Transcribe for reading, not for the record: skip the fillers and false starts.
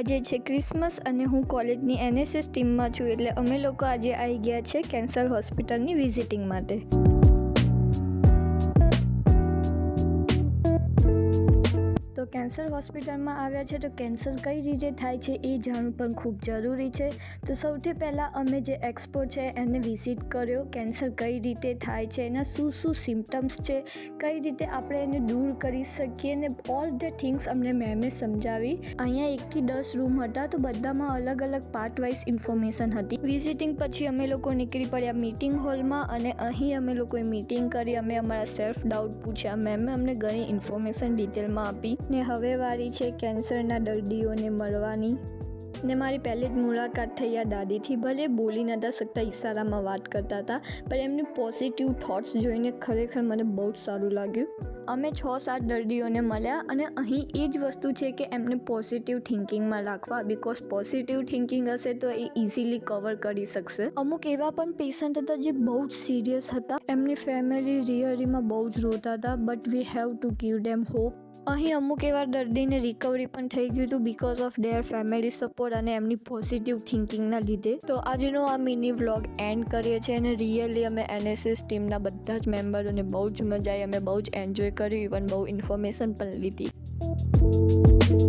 આજે છે ક્રિસમસ અને હું કોલેજની એનએસએસ ટીમમાં છું, એટલે અમે લોકો આજે આવી ગયા છે કેન્સર હોસ્પિટલની વિઝિટિંગ માટે. તો કેન્સર હોસ્પિટલમાં આવ્યા છે તો કેન્સર કઈ રીતે થાય છે એ જાણવું પણ ખૂબ જરૂરી છે. તો સૌથી પહેલાં અમે જે એક્સપો છે એને વિઝિટ કર્યો. કેન્સર કઈ રીતે થાય છે, એના શું સિમ્ટમ્સ છે, કઈ રીતે આપણે એને દૂર કરી શકીએ ને ઓલ ધ થિંગ્સ અમને મેમે સમજાવી. અહીંયા 1 થી 10 રૂમ હતા, તો બધામાં અલગ અલગ પાર્ટ વાઇઝ ઇન્ફોર્મેશન હતી. વિઝિટિંગ પછી અમે લોકો નીકળી પડ્યા મીટિંગ હોલમાં અને અહીં અમે લોકોએ મીટિંગ કરી. અમે અમારા સેલ્ફ ડાઉટ પૂછ્યા. મેમે અમને ઘણી ઇન્ફોર્મેશન ડિટેલમાં આપી. ને હવે વારી છે કેન્સરના દર્દીઓને મળવાની. ને મારી પહેલી જ મુલાકાત થઈ આ દાદીથી. ભલે બોલી નહોતા શકતા, ઈશારામાં વાત કરતા હતા, પણ એમની પોઝિટિવ થોટ્સ જોઈને ખરેખર મને બહુ જ સારું લાગ્યું. અમે 6-7 દર્દીઓને મળ્યા અને અહીં એ જ વસ્તુ છે કે એમને પોઝિટિવ થિંકિંગમાં રાખવા, બિકોઝ પોઝિટિવ થિંકિંગ હશે તો એ ઇઝીલી કવર કરી શકશે. અમુક એવા પણ પેશન્ટ હતા જે બહુ જ સિરિયસ હતા. એમની ફેમિલી રિયલીમાં બહુ જ રોતા હતા, but we have to give them hope. અહીં અમુક એવા દર્દીને રિકવરી પણ થઈ ગયું હતું because of their family support અને એમની પોઝિટિવ થિંકિંગના લીધે. તો આજનો આ મિની વ્લોગ એન્ડ કરીએ છીએ અને રિયલી અમે એનએસએસ ટીમના બધા જ મેમ્બરોને બહુ જ મજા આવી. અમે બહુ જ એન્જોય કર્યું, ઇવન બહુ ઇન્ફોર્મેશન પણ લીધી.